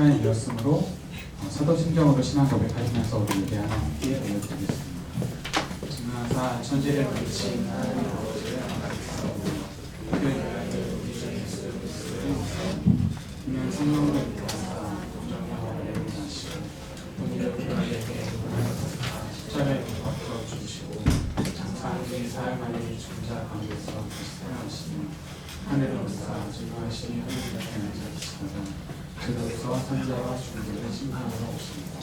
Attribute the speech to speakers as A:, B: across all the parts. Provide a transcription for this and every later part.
A: 시간이 되었으므로 사도신경으로 신앙 고백하시면서 우리 예배 하나 함께 올려드리겠습니다. 증하사 천지를 만드신 하나님 아버지를 그냥 성령으로 인도하사 공정하고 인하시고 본인의 분에게 십자가에 박혀 주시고 장사하기 사랑하는 중자 가운데서 사랑하시며 하늘로서 증거하시니 하나님 앞에 자기시다가 그로서 산자와 중들의 심판으로 오십니다.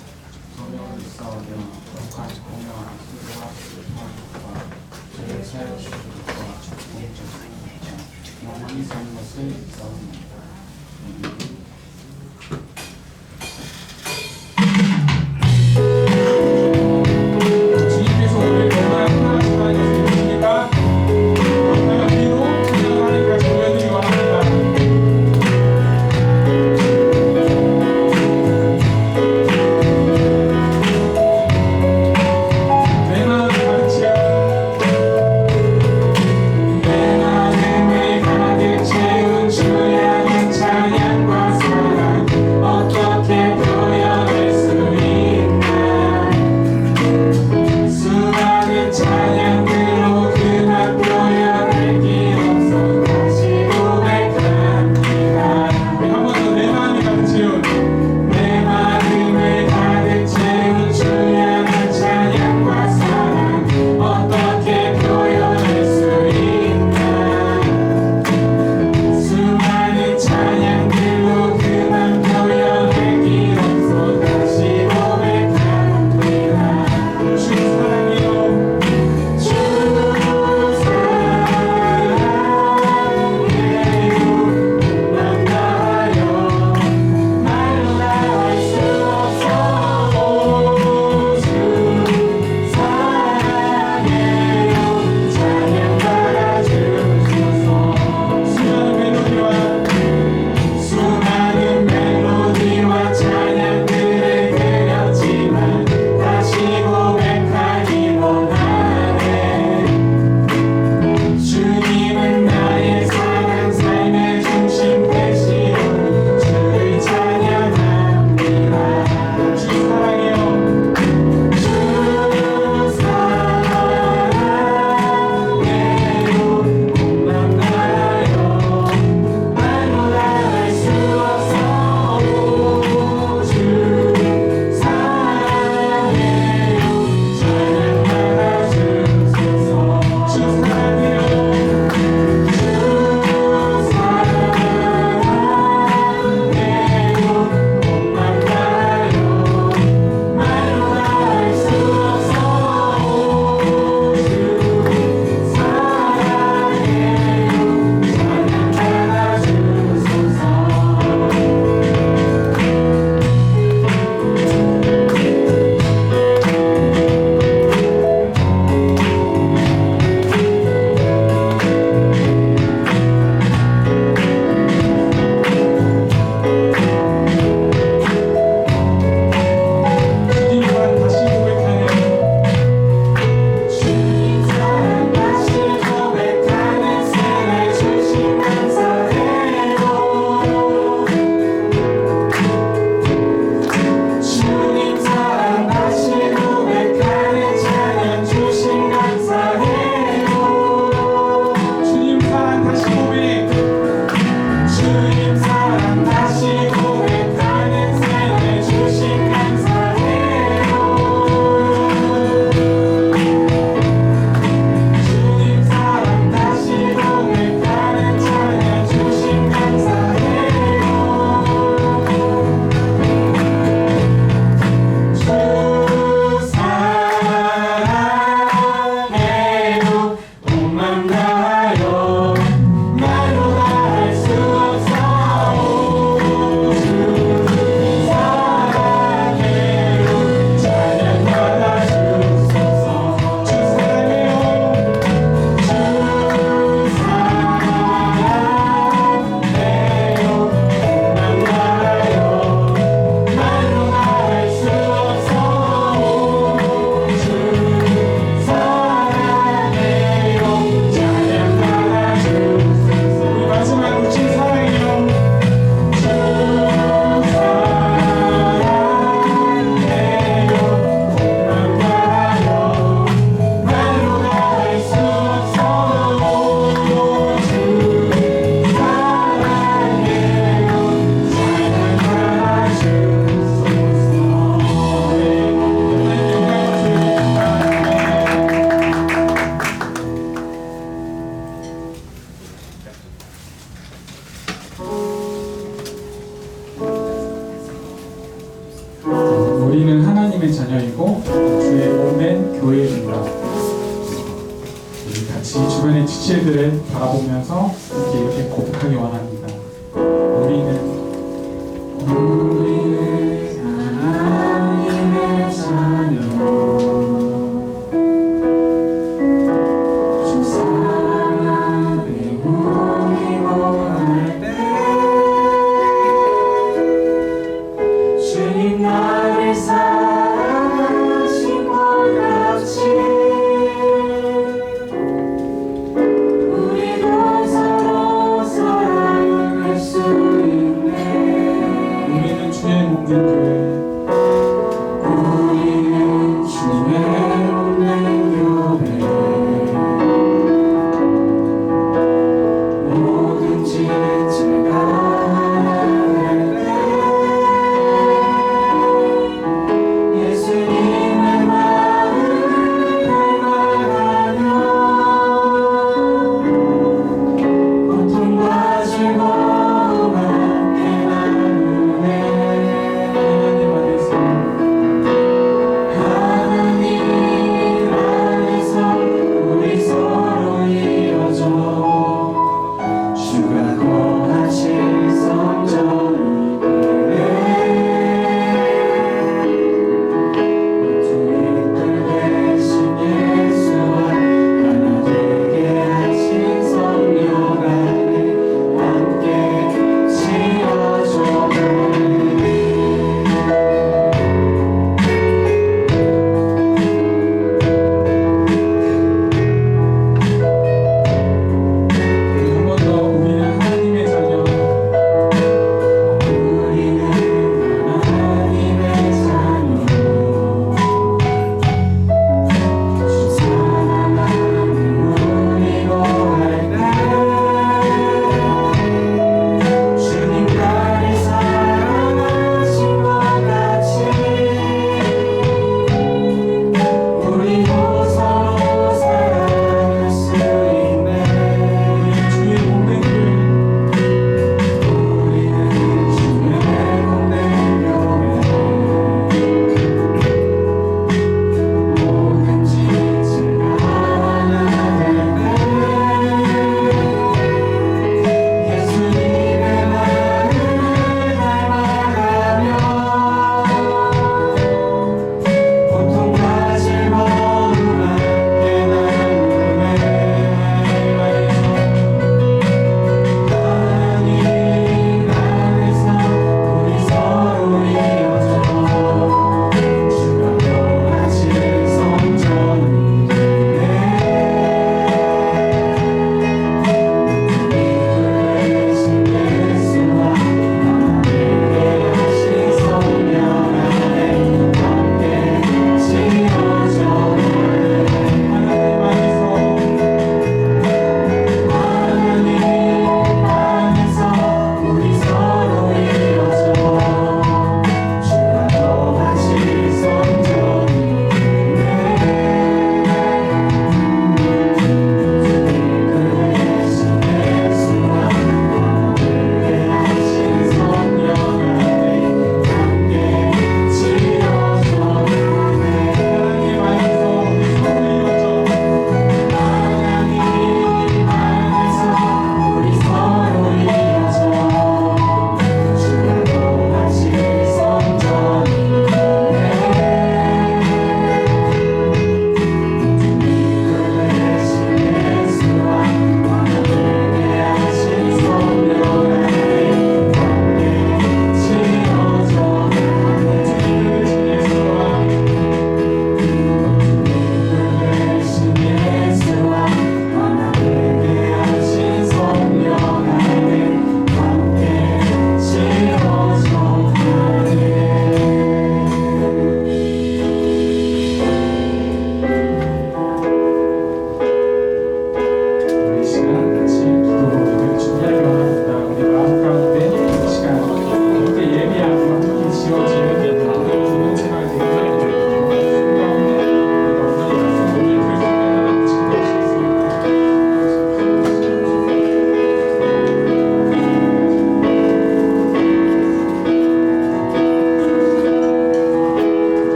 A: 소명을 싸우며 거룩한 공명한 수고와 수고와 저를 사용하시는 것과 공적인 것과 영원히 사는 것을 싸웁니다. 주님께서 오늘 얼마나 행하신 것을 믿습니까? 얼마나 비로 하나님까지 보여드리기 원합니다. 내 마음을 가득 채운 주야 하나님의 자녀이고 주의 몸된 교회입니다. 우리 같이 주변의 지체들을 바라보면서 이렇게 고백하기 원합니다. 우리는 하나님의 자녀, 주 사랑에 우리 원할 때 주님 나를 사랑하신 것 같이 우리도 서로 사랑하며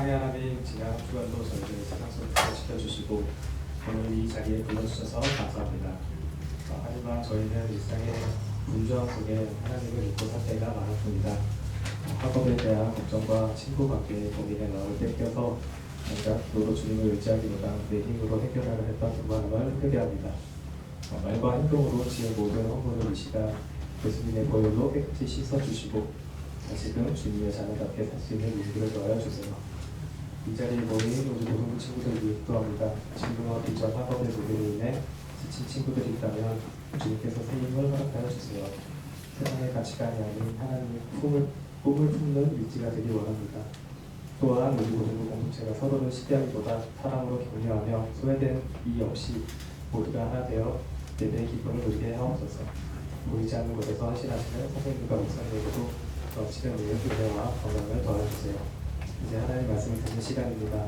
B: 사랑의 하나님, 지난 한 주간도 저희를 세상 속에서 지켜주시고 오늘 이 자리에 불러주셔서 감사합니다. 하지만 저희는 일상의 분주함 속에 하나님을 잊고 살 때가 많았습니다. 학업에 대한 걱정과 친구 관계의 고민에 마음을 뺏겨서 뭔가 너로 주님을 의지하기보다 내 힘으로 해결하려 했던 마음을 회개합니다. 말과 행동으로 지은 모든 허물을 이 시간 예수님의 보혈로 깨끗이 씻어주시고 다시금 주님의 자녀답게 살 수 있는 용기를 더하여 주세요. 이 자리에 모인 우리 모든 친구들을 기도합니다. 진로와 비전 학업의 무게로 인해 지친 친구들이 있다면 주님께서 새 힘을 허락하여 주세요. 세상의 가치관이 아닌 하나님의 꿈을 품는 일지가 되기 원합니다. 또한 우리 모든 공동체가 서로를 시기하기보다 사랑으로 격려하며 소외된 이 없이 모두가 하나 되어 예배의 기쁨을 누리게 하옵소서. 보이지 않는 곳에서 헌신하시는 선생님과 목사님에게도 넘치는 은혜와 건강을 더해주세요. 이제 하나님 말씀을 듣는 시간입니다.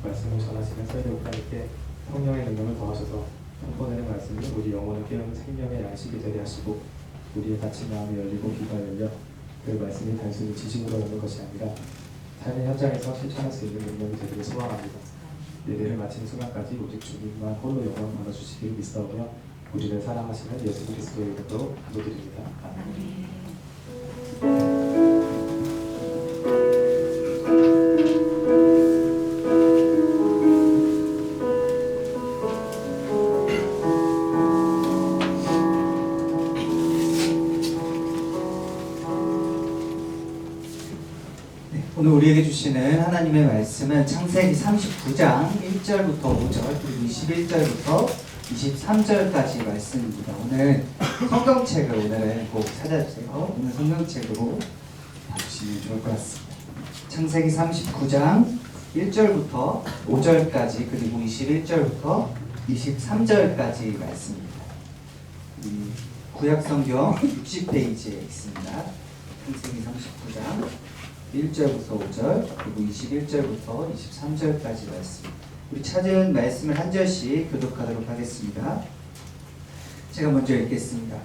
B: 말씀을 전하시는 서희대 목사님께 성령의 능력을 더하셔서 선포되는 말씀이 우리 영혼을 깨우는 생명의 양식이 되게 하시고 우리의 닫힌 마음이 열리고 귀가 열려 그 말씀이 단순히 지식으로 오는 것이 아니라 삶의 현장에서 실천할 수 있는 능력이 되기를 소망합니다. 예배를 마치는 순간까지 오직 주님만 홀로 영광 받아주시기를 믿사오며 우리를 사랑하시는 예수 그리스도의 이름으로 기도드립니다. 아멘.
C: 오늘 우리에게 주시는 하나님의 말씀은 창세기 39장 1절부터 5절 그리고 21절부터 23절까지 말씀입니다. 오늘 성경책을 오늘 꼭 찾아주세요. 오늘 성경책으로 봐주시면 좋을 것 같습니다. 창세기 39장 1절부터 5절까지 그리고 21절부터 23절까지 말씀입니다. 구약성경 60페이지에 있습니다. 창세기 39장 1절부터 5절 그리고 21절부터 23절까지 말씀. 우리 찾은 말씀을 한 절씩 교독하도록 하겠습니다. 제가 먼저 읽겠습니다.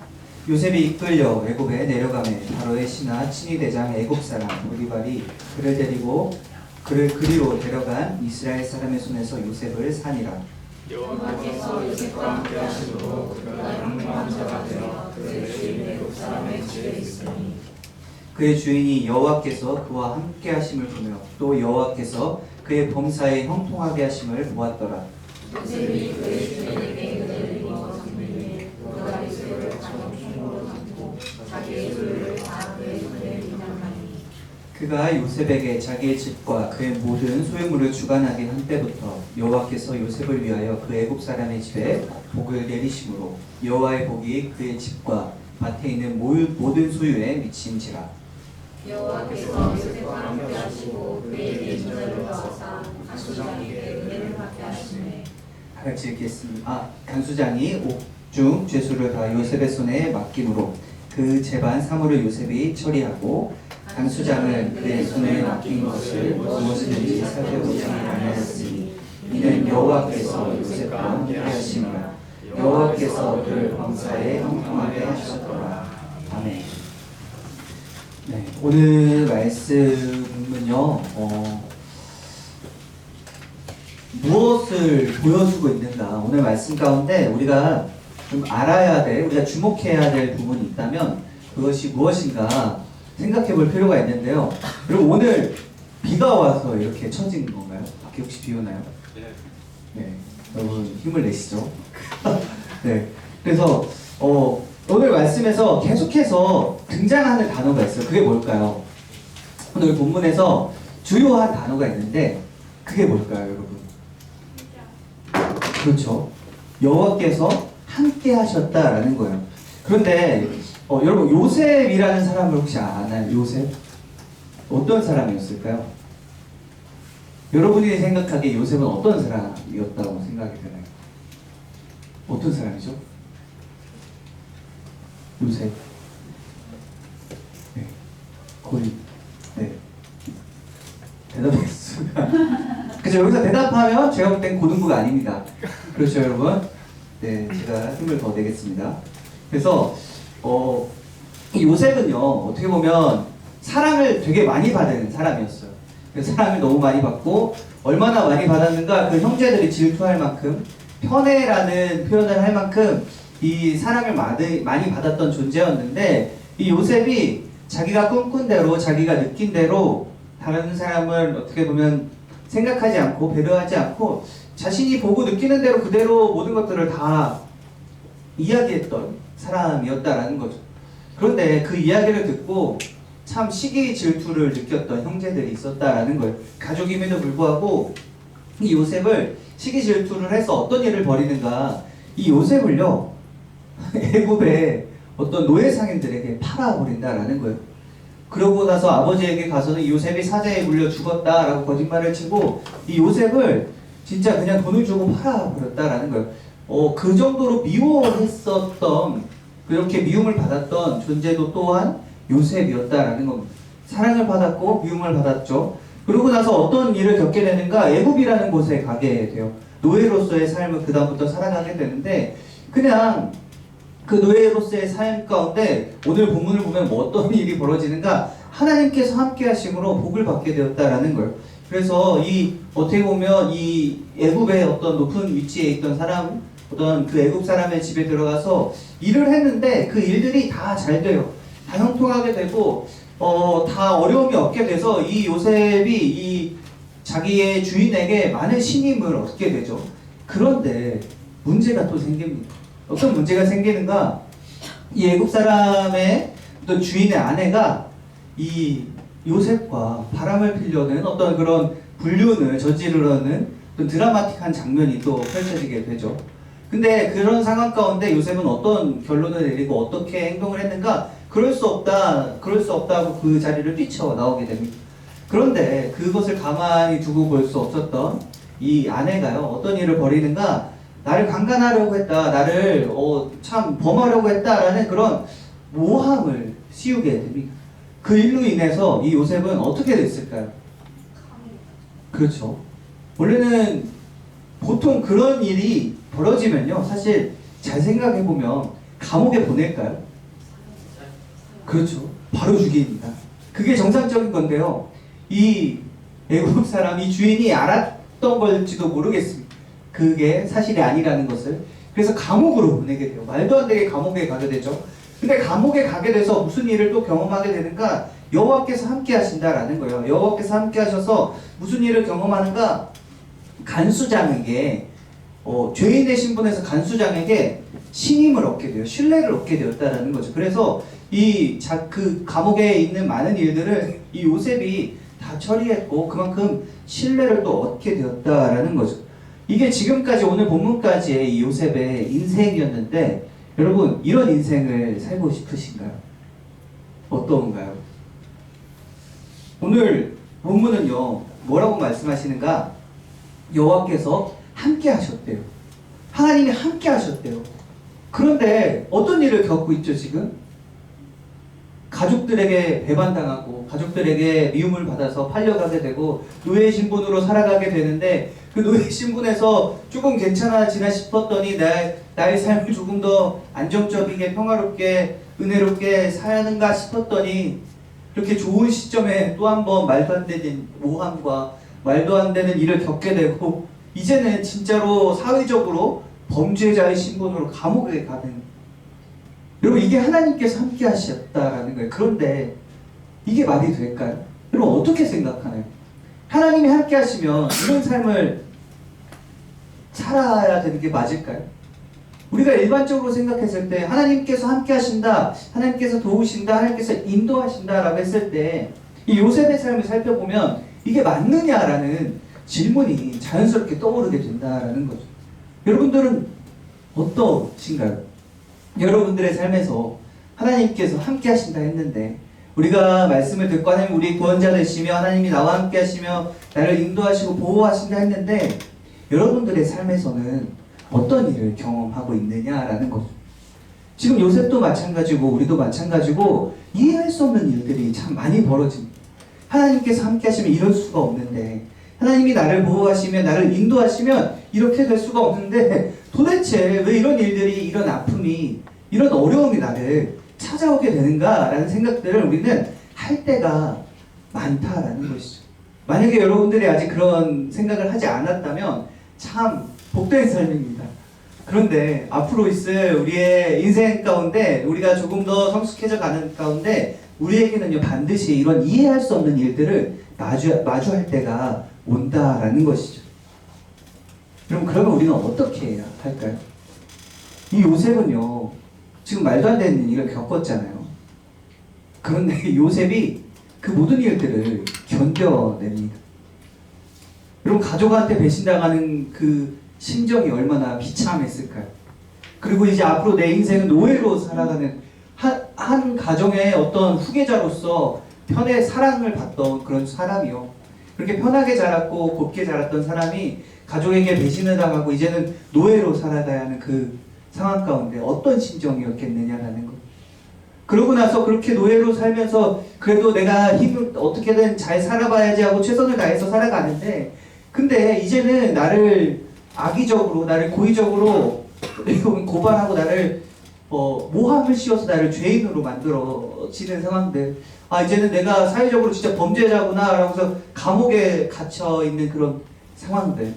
C: 요셉이 이끌려 애굽에 내려가매 바로의 신하 친위 대장 애굽 사람 보디발이 그를 데리고 그를 그리로 데려간 이스라엘 사람의 손에서 요셉을 산이라.
D: 여호와께서 요셉과 함께 하심으로 그가 영광한 자가 되어 그의 주인 애굽 사람의 집에 있으니
C: 그의 주인이 여호와께서 그와 함께 하심을 보며 또 여호와께서 그의 범사에 형통하게 하심을 보았더라.
D: 요셉이 그의 주인에게 은혜를 입었으니 그가 요셉을 자기 총으로 삼고 자기의 소유를 다 그의 손에 위임하니
C: 그가 요셉에게 자기의 집과 그의 모든 소유물을 주관하게 한 때부터 여호와께서 요셉을 위하여 그 애굽 사람의 집에 복을 내리심으로 여호와의 복이 그의 집과 밭에 있는 모든 소유에 미친지라.
D: 여호와께서 요셉과 함께 하시고 그에게 전을 주사 간수장에게 은혜를 받게 하시네.
C: 같이 읽겠습니다. 간수장이 옥중 죄수를 다 요셉의 손에 맡김으로 그 재반 사물을 요셉이 처리하고 간수장은 그의 손에 맡긴 것을 무엇이든지 살펴보지 아니하였으니 이는 여호와께서 요셉과 함께 하심이라. 여호와께서 그를 범사에 형통하게 하셨더라. 아멘. 네, 오늘 말씀은요, 무엇을 보여주고 있는가? 오늘 말씀 가운데 우리가 좀 알아야 될, 우리가 주목해야 될 부분이 있다면 그것이 무엇인가 생각해 볼 필요가 있는데요. 그리고 오늘 비가 와서 이렇게 처진 건가요? 밖에 혹시 비 오나요? 네, 여러분 힘을 내시죠. 네, 그래서 오늘 말씀에서 계속해서 등장하는 단어가 있어요. 그게 뭘까요? 오늘 본문에서 주요한 단어가 있는데 그게 뭘까요, 여러분? 그렇죠. 여호와께서 함께 하셨다라는 거예요. 그런데 여러분 요셉이라는 사람을 혹시 아나요? 요셉? 어떤 사람이었을까요? 여러분이 생각하기에 요셉은 어떤 사람이었다고 생각이 되나요? 어떤 사람이죠? 요셉. 네. 거의. 네. 대답했습니다. 그죠? 여기서 대답하면 제가 볼 땐 고등부가 아닙니다. 그렇죠, 여러분? 네, 제가 힘을 더 내겠습니다. 그래서, 이 요셉은요, 어떻게 보면 사랑을 되게 많이 받은 사람이었어요. 사랑을 너무 많이 받고 얼마나 많이 받았는가 그 형제들이 질투할 만큼 편애라는 표현을 할 만큼 이 사랑을 많이 받았던 존재였는데 이 요셉이 자기가 꿈꾼 대로 자기가 느낀 대로 다른 사람을 어떻게 보면 생각하지 않고 배려하지 않고 자신이 보고 느끼는 대로 그대로 모든 것들을 다 이야기했던 사람이었다라는 거죠. 그런데 그 이야기를 듣고 참 시기 질투를 느꼈던 형제들이 있었다라는 거예요. 가족임에도 불구하고 이 요셉을 시기 질투를 해서 어떤 일을 벌이는가, 이 요셉을요 애굽의 어떤 노예 상인들에게 팔아버린다라는 거예요. 그러고 나서 아버지에게 가서는 이 요셉이 사자에 물려 죽었다라고 거짓말을 치고 이 요셉을 진짜 그냥 돈을 주고 팔아버렸다라는 거예요. 그 정도로 미워했었던, 그렇게 미움을 받았던 존재도 또한 요셉이었다라는 겁니다. 사랑을 받았고 미움을 받았죠. 그러고 나서 어떤 일을 겪게 되는가, 애굽이라는 곳에 가게 돼요. 노예로서의 삶을 그 다음부터 살아가게 되는데, 그냥 그 노예로서의 삶 가운데 오늘 본문을 보면 뭐 어떤 일이 벌어지는가, 하나님께서 함께 하심으로 복을 받게 되었다라는 거예요. 그래서 이 어떻게 보면 이 애굽의 어떤 높은 위치에 있던 사람, 어떤 그 애굽 사람의 집에 들어가서 일을 했는데 그 일들이 다 잘 돼요. 다 형통하게 되고 다 어려움이 없게 돼서 이 요셉이 이 자기의 주인에게 많은 신임을 얻게 되죠. 그런데 문제가 또 생깁니다. 어떤 문제가 생기는가? 이 애굽 사람의 어떤 주인의 아내가 이 요셉과 바람을 피려는 어떤 그런 불륜을 저지르려는 어떤 드라마틱한 장면이 또 펼쳐지게 되죠. 근데 그런 상황 가운데 요셉은 어떤 결론을 내리고 어떻게 행동을 했는가? 그럴 수 없다고 그 자리를 뛰쳐나오게 됩니다. 그런데 그것을 가만히 두고 볼 수 없었던 이 아내가요, 어떤 일을 벌이는가? 나를 강간하려고 했다, 나를 참 범하려고 했다라는 그런 모함을 씌우게 됩니다. 그 일로 인해서 이 요셉은 어떻게 됐을까요? 그렇죠. 원래는 보통 그런 일이 벌어지면요, 사실 잘 생각해보면 감옥에 보낼까요? 그렇죠. 바로 죽입니다. 그게 정상적인 건데요, 이 애굽 사람이 주인이 알았던 걸지도 모르겠습니다. 그게 사실이 아니라는 것을. 그래서 감옥으로 보내게 돼요. 말도 안 되게 감옥에 가게 되죠. 근데 감옥에 가게 돼서 무슨 일을 또 경험하게 되는가? 여호와께서 함께 하신다라는 거예요. 여호와께서 함께 하셔서 무슨 일을 경험하는가? 간수장에게 죄인의 신분에서 간수장에게 신임을 얻게 돼요. 신뢰를 얻게 되었다라는 거죠. 그래서 그 감옥에 있는 많은 일들을 이 요셉이 다 처리했고 그만큼 신뢰를 또 얻게 되었다라는 거죠. 이게 지금까지 오늘 본문까지의 이 요셉의 인생이었는데, 여러분 이런 인생을 살고 싶으신가요? 어떤가요? 오늘 본문은요 뭐라고 말씀하시는가? 여호와께서 함께 하셨대요. 하나님이 함께 하셨대요. 그런데 어떤 일을 겪고 있죠 지금? 가족들에게 배반당하고 나에게 미움을 받아서 팔려가게 되고 노예 신분으로 살아가게 되는데, 그 노예 신분에서 조금 괜찮아지나 싶었더니 나의 삶을 조금 더 안정적이게 평화롭게 은혜롭게 사는가 싶었더니 이렇게 좋은 시점에 또 한 번 말도 안 되는 모함과 말도 안 되는 일을 겪게 되고, 이제는 진짜로 사회적으로 범죄자의 신분으로 감옥에 가는, 여러분 이게 하나님께서 함께 하셨다라는 거예요. 그런데 이게 말이 될까요? 여러분 어떻게 생각하나요? 하나님이 함께 하시면 이런 삶을 살아야 되는 게 맞을까요? 우리가 일반적으로 생각했을 때 하나님께서 함께 하신다, 하나님께서 도우신다, 하나님께서 인도하신다라고 했을 때 이 요셉의 삶을 살펴보면 이게 맞느냐라는 질문이 자연스럽게 떠오르게 된다라는 거죠. 여러분들은 어떠신가요? 여러분들의 삶에서 하나님께서 함께 하신다 했는데, 우리가 말씀을 듣고 하나님 우리 구원자 되시며 하나님이 나와 함께 하시며 나를 인도하시고 보호하신다 했는데, 여러분들의 삶에서는 어떤 일을 경험하고 있느냐라는 거죠. 지금 요셉도 마찬가지고 우리도 마찬가지고 이해할 수 없는 일들이 참 많이 벌어집니다. 하나님께서 함께 하시면 이럴 수가 없는데, 하나님이 나를 보호하시면 나를 인도하시면 이렇게 될 수가 없는데, 도대체 왜 이런 일들이, 이런 아픔이, 이런 어려움이 나를 찾아오게 되는가 라는 생각들을 우리는 할 때가 많다라는 것이죠. 만약에 여러분들이 아직 그런 생각을 하지 않았다면 참 복된 삶입니다. 그런데 앞으로 있을 우리의 인생 가운데 우리가 조금 더 성숙해져 가는 가운데 우리에게는요 반드시 이런 이해할 수 없는 일들을 마주할 때가 온다라는 것이죠. 그러면 우리는 어떻게 해야 할까요? 이 요셉은요 지금 말도 안 되는 일을 겪었잖아요. 그런데 요셉이 그 모든 일들을 견뎌냅니다. 여러분 가족한테 배신당하는 그 심정이 얼마나 비참했을까요? 그리고 이제 앞으로 내 인생은 노예로 살아가는 한 가정의 어떤 후계자로서 편의 사랑을 받던 그런 사람이요. 그렇게 편하게 자랐고 곱게 자랐던 사람이 가족에게 배신을 당하고 이제는 노예로 살아가야 하는 그 상황 가운데 어떤 심정이었겠느냐라는 것. 그러고 나서 그렇게 노예로 살면서 그래도 내가 힘을 어떻게든 잘 살아봐야지 하고 최선을 다해서 살아가는데 근데 이제는 나를 악의적으로 나를 고의적으로 고발하고 나를 모함을 씌워서 나를 죄인으로 만들어지는 상황들. 아 이제는 내가 사회적으로 진짜 범죄자구나 라고서 감옥에 갇혀 있는 그런 상황들.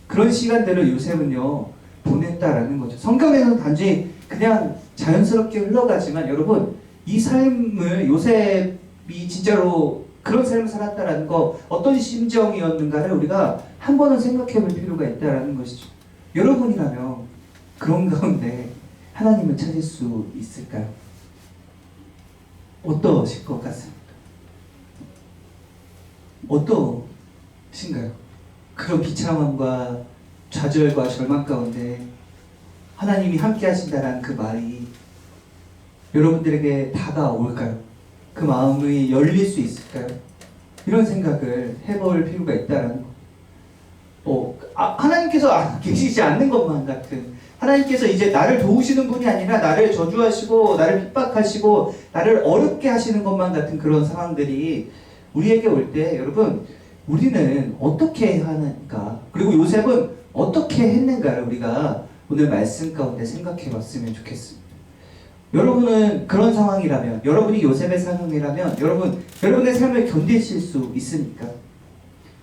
C: 그런 시간들을 요셉은요 보냈다라는 거죠. 성경에는 단지 그냥 자연스럽게 흘러가지만 여러분 이 삶을 요셉이 진짜로 그런 삶을 살았다라는 거 어떤 심정이었는가를 우리가 한 번은 생각해 볼 필요가 있다라는 것이죠. 여러분이라면 그런 가운데 하나님을 찾을 수 있을까요? 어떠실 것 같습니까? 어떠신가요? 그런 비참함과 좌절과 절망 가운데 하나님이 함께 하신다는 그 말이 여러분들에게 다가올까요? 그 마음이 열릴 수 있을까요? 이런 생각을 해볼 필요가 있다는 거. 하나님께서 계시지 않는 것만 같은 하나님께서 이제 나를 도우시는 분이 아니라 나를 저주하시고 나를 핍박하시고 나를 어렵게 하시는 것만 같은 그런 상황들이 우리에게 올 때 여러분 우리는 어떻게 하는가 그리고 요셉은 어떻게 했는가를 우리가 오늘 말씀 가운데 생각해 봤으면 좋겠습니다. 여러분은 그런 상황이라면 여러분이 요셉의 상황이라면 여러분의 삶을 견디실 수 있습니까?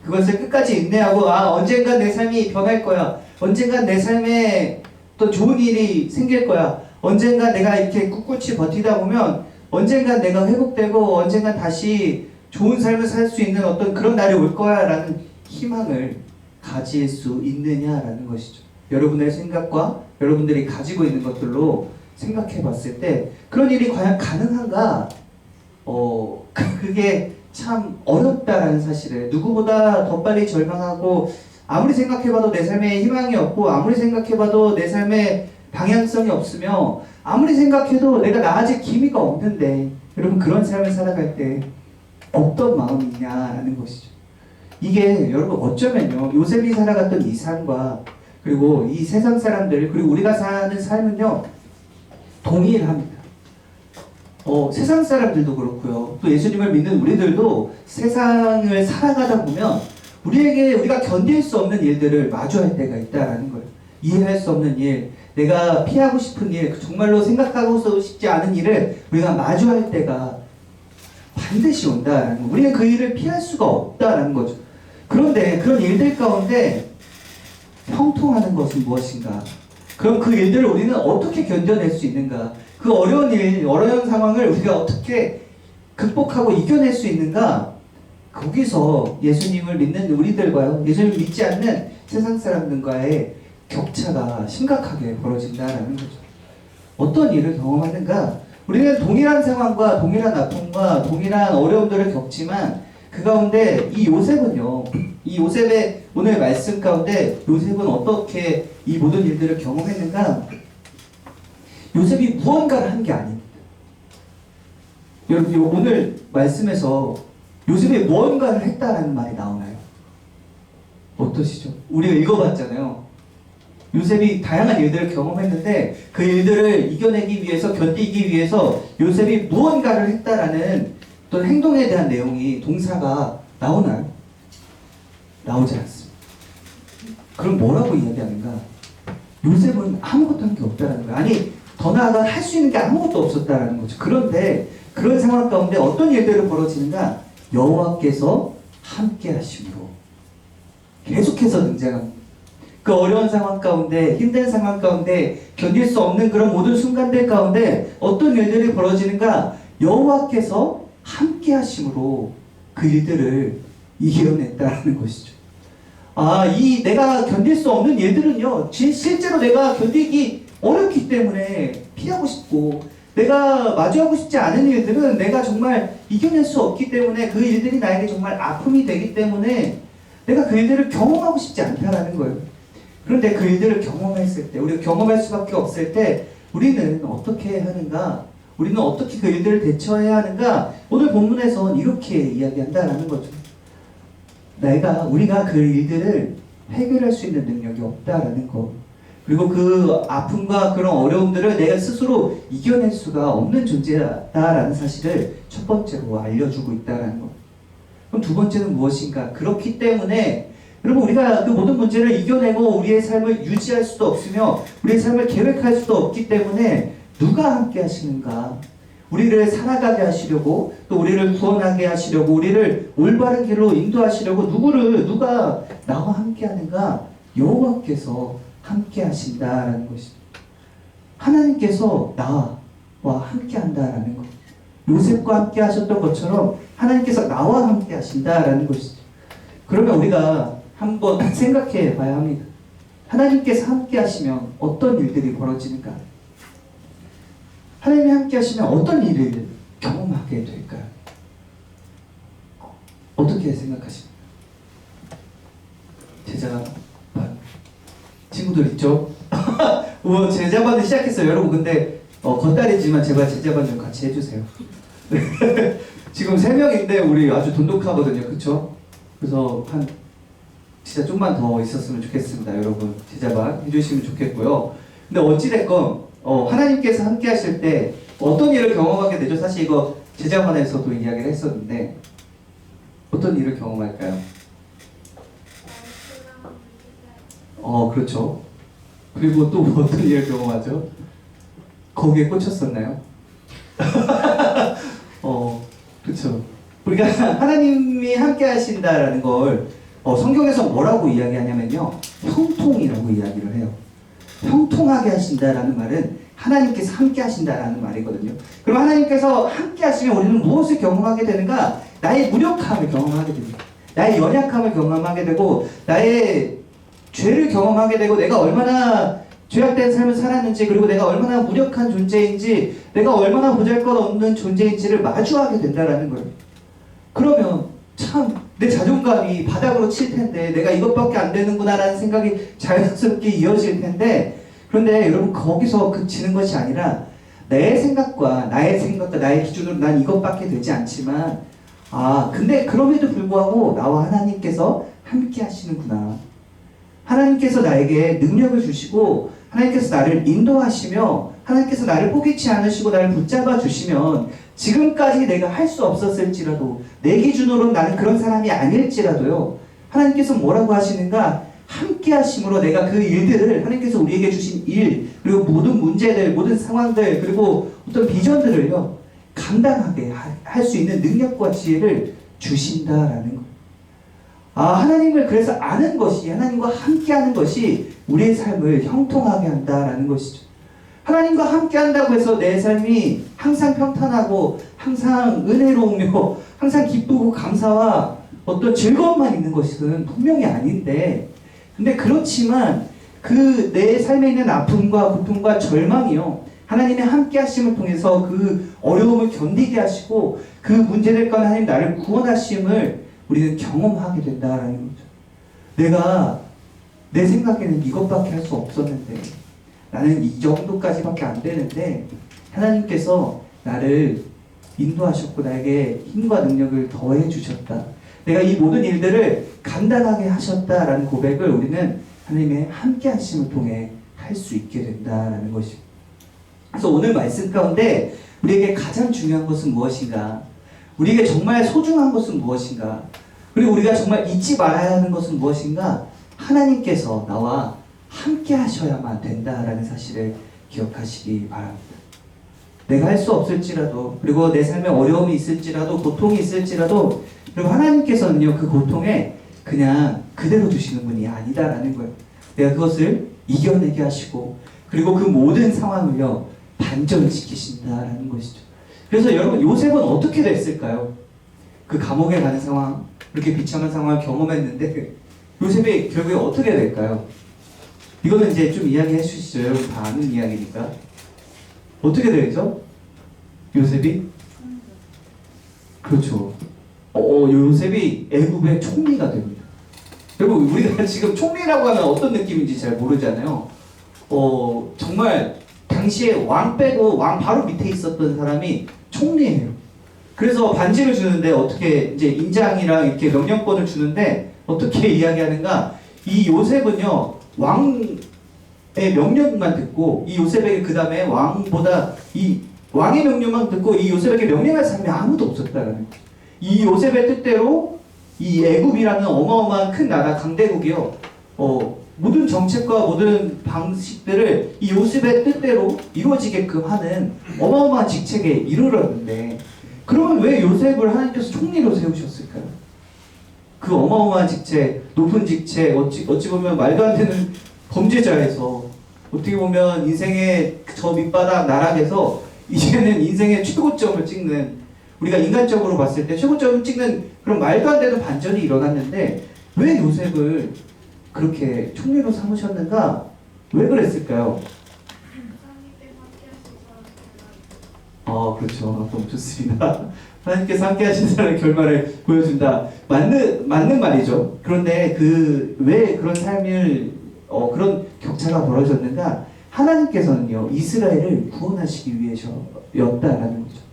C: 그것을 끝까지 인내하고 언젠간 내 삶이 변할 거야. 언젠간 내 삶에 또 좋은 일이 생길 거야. 언젠간 내가 이렇게 꿋꿋이 버티다 보면 언젠간 내가 회복되고 언젠간 다시 좋은 삶을 살 수 있는 어떤 그런 날이 올 거야 라는 희망을 가질 수 있느냐라는 것이죠. 여러분의 생각과 여러분들이 가지고 있는 것들로 생각해 봤을 때 그런 일이 과연 가능한가? 그게 참 어렵다라는 사실을 누구보다 더 빨리 절망하고 아무리 생각해봐도 내 삶에 희망이 없고 아무리 생각해봐도 내 삶에 방향성이 없으며 아무리 생각해도 내가 나아질 기미가 없는데 여러분 그런 삶을 살아갈 때 어떤 마음이 있냐라는 것이죠. 이게 여러분 어쩌면요 요셉이 살아갔던 이 삶과 그리고 이 세상 사람들 그리고 우리가 사는 삶은요 동일합니다. 세상 사람들도 그렇고요. 또 예수님을 믿는 우리들도 세상을 살아가다 보면 우리가 견딜 수 없는 일들을 마주할 때가 있다라는 거예요. 이해할 수 없는 일, 내가 피하고 싶은 일, 정말로 생각하고 싶지 않은 일을 우리가 마주할 때가 반드시 온다라는 거예요. 우리는 그 일을 피할 수가 없다라는 거죠. 그런데 그런 일들 가운데 형통하는 것은 무엇인가? 그럼 그 일들을 우리는 어떻게 견뎌낼 수 있는가? 그 어려운 상황을 우리가 어떻게 극복하고 이겨낼 수 있는가? 거기서 예수님을 믿는 우리들과요, 예수님을 믿지 않는 세상 사람들과의 격차가 심각하게 벌어진다라는 거죠. 어떤 일을 경험하는가? 우리는 동일한 상황과 동일한 아픔과 동일한 어려움들을 겪지만 그 가운데 이 요셉은요, 이 요셉의 오늘 말씀 가운데 요셉은 어떻게 이 모든 일들을 경험했는가? 요셉이 무언가를 한 게 아닙니다. 여러분 오늘 말씀에서 요셉이 무언가를 했다라는 말이 나오나요? 어떠시죠? 우리가 읽어봤잖아요. 요셉이 다양한 일들을 경험했는데 그 일들을 이겨내기 위해서 견디기 위해서 요셉이 무언가를 했다라는 또 행동에 대한 내용이 동사가 나오나요? 나오지 않습니다. 그럼 뭐라고 이야기하는가? 요셉은 아무것도 한 게 없다라는 거예요. 아니 더 나아가 할 수 있는 게 아무것도 없었다라는 거죠. 그런데 그런 상황 가운데 어떤 일들이 벌어지는가? 여호와께서 함께 하심으로 계속해서 등장합니다. 그 어려운 상황 가운데, 힘든 상황 가운데, 견딜 수 없는 그런 모든 순간들 가운데 어떤 일들이 벌어지는가? 여호와께서 함께 하심으로 그 일들을 이겨냈다는 것이죠. 이 내가 견딜 수 없는 일들은요, 실제로 내가 견디기 어렵기 때문에 피하고 싶고, 내가 마주하고 싶지 않은 일들은 내가 정말 이겨낼 수 없기 때문에 그 일들이 나에게 정말 아픔이 되기 때문에 내가 그 일들을 경험하고 싶지 않다라는 거예요. 그런데 그 일들을 경험했을 때, 우리가 경험할 수밖에 없을 때 우리는 어떻게 하는가? 우리는 어떻게 그 일들을 대처해야 하는가? 오늘 본문에서는 이렇게 이야기한다라는 거죠. 우리가 그 일들을 해결할 수 있는 능력이 없다라는 거. 그리고 그 아픔과 그런 어려움들을 내가 스스로 이겨낼 수가 없는 존재다라는 사실을 첫 번째로 알려주고 있다라는 거. 그럼 두 번째는 무엇인가? 그렇기 때문에 여러분, 우리가 그 모든 문제를 이겨내고 우리의 삶을 유지할 수도 없으며 우리의 삶을 계획할 수도 없기 때문에 누가 함께 하시는가? 우리를 살아가게 하시려고, 또 우리를 구원하게 하시려고, 우리를 올바른 길로 인도하시려고 누가 나와 함께 하는가? 여호와께서 함께 하신다라는 것입니다. 하나님께서 나와 함께 한다라는 것. 요셉과 함께 하셨던 것처럼 하나님께서 나와 함께 하신다라는 것이죠. 그러면 우리가 한번 생각해 봐야 합니다. 하나님께서 함께 하시면 어떤 일들이 벌어지는가? 하나님이 함께 하시면 어떤 일을 경험하게 될까요? 어떻게 생각하십니까? 제자 친구들 있죠? 제자반을 시작했어요. 여러분, 근데 겉다리지만 제발 제자반 좀 같이 해주세요. 지금 3명인데 우리 아주 돈독하거든요. 그쵸? 그래서 진짜 좀만 더 있었으면 좋겠습니다. 여러분, 제자반 해주시면 좋겠고요. 근데 어찌됐건 하나님께서 함께 하실 때 어떤 일을 경험하게 되죠? 사실 이거 제자반에서도 이야기를 했었는데 어떤 일을 경험할까요? 그렇죠. 그리고 또 어떤 일을 경험하죠? 거기에 꽂혔었나요? 그렇죠. 우리가 하나님이 함께 하신다라는 걸 성경에서 뭐라고 이야기하냐면요, 형통이라고 이야기를 해요. 형통하게 하신다라는 말은 하나님께서 함께 하신다라는 말이거든요. 그럼 하나님께서 함께 하시면 우리는 무엇을 경험하게 되는가? 나의 무력함을 경험하게 됩니다. 나의 연약함을 경험하게 되고, 나의 죄를 경험하게 되고, 내가 얼마나 죄악된 삶을 살았는지, 그리고 내가 얼마나 무력한 존재인지, 내가 얼마나 보잘것없는 존재인지를 마주하게 된다라는 거예요. 그러면 참 내 자존감이 바닥으로 칠 텐데, 내가 이것밖에 안 되는구나라는 생각이 자연스럽게 이어질 텐데, 그런데 여러분, 거기서 그치는 것이 아니라 나의 생각과 나의 기준으로 난 이것밖에 되지 않지만, 근데 그럼에도 불구하고 나와 하나님께서 함께 하시는구나. 하나님께서 나에게 능력을 주시고, 하나님께서 나를 인도하시며, 하나님께서 나를 포기치 않으시고 나를 붙잡아 주시면, 지금까지 내가 할 수 없었을지라도, 내 기준으로는 나는 그런 사람이 아닐지라도요, 하나님께서 뭐라고 하시는가? 함께 하심으로 내가 그 일들을, 하나님께서 우리에게 주신 일, 그리고 모든 문제들, 모든 상황들, 그리고 어떤 비전들을요, 감당하게 할 수 있는 능력과 지혜를 주신다라는 거예요. 하나님을 그래서 아는 것이, 하나님과 함께 하는 것이 우리의 삶을 형통하게 한다라는 것이죠. 하나님과 함께 한다고 해서 내 삶이 항상 평탄하고 항상 은혜로우며 항상 기쁘고 감사와 어떤 즐거움만 있는 것은 분명히 아닌데, 근데 그렇지만 그 내 삶에 있는 아픔과 고통과 절망이요, 하나님의 함께 하심을 통해서 그 어려움을 견디게 하시고 그 문제들 가운데 하나님 나를 구원하심을 우리는 경험하게 된다라는 거죠. 내 생각에는 이것밖에 할 수 없었는데, 나는 이 정도까지밖에 안 되는데 하나님께서 나를 인도하셨고 나에게 힘과 능력을 더해 주셨다. 내가 이 모든 일들을 감당하게 하셨다라는 고백을 우리는 하나님의 함께 하심을 통해 할 수 있게 된다라는 것입니다. 그래서 오늘 말씀 가운데 우리에게 가장 중요한 것은 무엇인가? 우리에게 정말 소중한 것은 무엇인가? 그리고 우리가 정말 잊지 말아야 하는 것은 무엇인가? 하나님께서 나와 함께 하셔야만 된다라는 사실을 기억하시기 바랍니다. 내가 할 수 없을지라도, 그리고 내 삶에 어려움이 있을지라도, 고통이 있을지라도, 그리고 하나님께서는요, 그 고통에 그냥 그대로 두시는 분이 아니다라는 거예요. 내가 그것을 이겨내게 하시고, 그리고 그 모든 상황을요, 반전시키신다라는 것이죠. 그래서 여러분, 요셉은 어떻게 됐을까요? 그 감옥에 가는 상황, 그렇게 비참한 상황을 경험했는데, 요셉이 결국에 어떻게 될까요? 이거는 이제 좀 이야기해 주시죠. 여러분 다 아는 이야기니까. 어떻게 되죠? 요셉이? 그렇죠. 요셉이 애굽의 총리가 됩니다. 여러분, 우리가 지금 총리라고 하면 어떤 느낌인지 잘 모르잖아요. 정말 당시에 왕 빼고 왕 바로 밑에 있었던 사람이 총리예요. 그래서 반지를 주는데 어떻게 이제 인장이랑 이렇게 명령권을 주는데 어떻게 이야기하는가? 이 요셉은요, 왕의 명령만 듣고, 이 요셉에게 그 다음에 왕보다 이 왕의 명령만 듣고 이 요셉에게 명령할 사람이 아무도 없었다는 거예요. 이 요셉의 뜻대로 이 애굽이라는 어마어마한 큰 나라 강대국이요, 모든 정책과 모든 방식들을 이 요셉의 뜻대로 이루어지게끔 하는 어마어마한 직책에 이르렀는데, 그러면 왜 요셉을 하나님께서 총리로 세우셨을까요? 그 어마어마한 직책, 높은 직책, 어찌 보면 말도 안 되는 범죄자에서, 어떻게 보면 인생의 저 밑바닥 나락에서 이제는 인생의 최고점을 찍는, 우리가 인간적으로 봤을 때 최고점을 찍는 그런 말도 안 되는 반전이 일어났는데, 왜 요셉을 그렇게 총리로 삼으셨는가? 왜 그랬을까요? 그렇죠. 너무 좋습니다. 하나님께서 함께 하신 사람의 결말을 보여준다. 맞는 말이죠. 그런데 왜 그런 삶을, 그런 격차가 벌어졌는가? 하나님께서는요, 이스라엘을 구원하시기 위해서였다라는 거죠.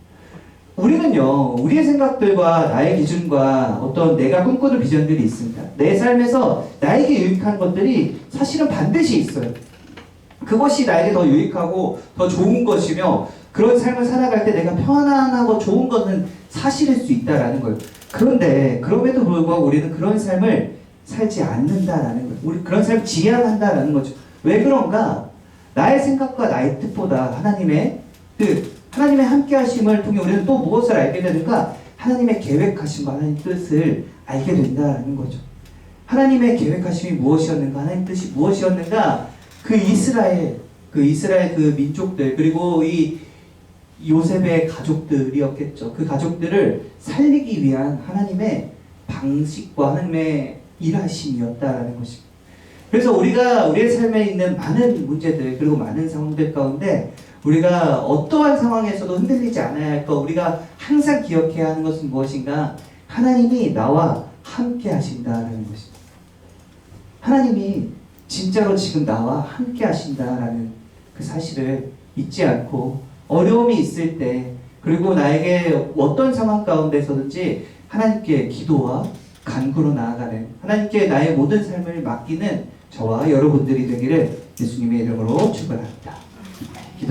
C: 우리는요, 우리의 생각들과 나의 기준과 어떤 내가 꿈꾸는 비전들이 있습니다. 내 삶에서 나에게 유익한 것들이 사실은 반드시 있어요. 그것이 나에게 더 유익하고 더 좋은 것이며, 그런 삶을 살아갈 때 내가 편안하고 좋은 것은 사실일 수 있다라는 거예요. 그런데 그럼에도 불구하고 우리는 그런 삶을 살지 않는다라는 거예요. 우리 그런 삶을 지향한다라는 거죠. 왜 그런가? 나의 생각과 나의 뜻보다 하나님의 뜻, 하나님의 함께 하심을 통해 우리는 또 무엇을 알게 되는가? 하나님의 계획하심과 하나님의 뜻을 알게 된다라는 거죠. 하나님의 계획하심이 무엇이었는가? 하나님의 뜻이 무엇이었는가? 그 이스라엘 그 민족들, 그리고 이 요셉의 가족들이었겠죠. 그 가족들을 살리기 위한 하나님의 방식과 하나님의 일하심이었다라는 것입니다. 그래서 우리가 우리의 삶에 있는 많은 문제들, 그리고 많은 상황들 가운데 우리가 어떠한 상황에서도 흔들리지 않아야 할 것, 우리가 항상 기억해야 하는 것은 무엇인가? 하나님이 나와 함께 하신다라는 것입니다. 하나님이 진짜로 지금 나와 함께 하신다라는 그 사실을 잊지 않고, 어려움이 있을 때, 그리고 나에게 어떤 상황 가운데서든지 하나님께 기도와 간구로 나아가는, 하나님께 나의 모든 삶을 맡기는 저와 여러분들이 되기를 예수님의 이름으로 축원합니다.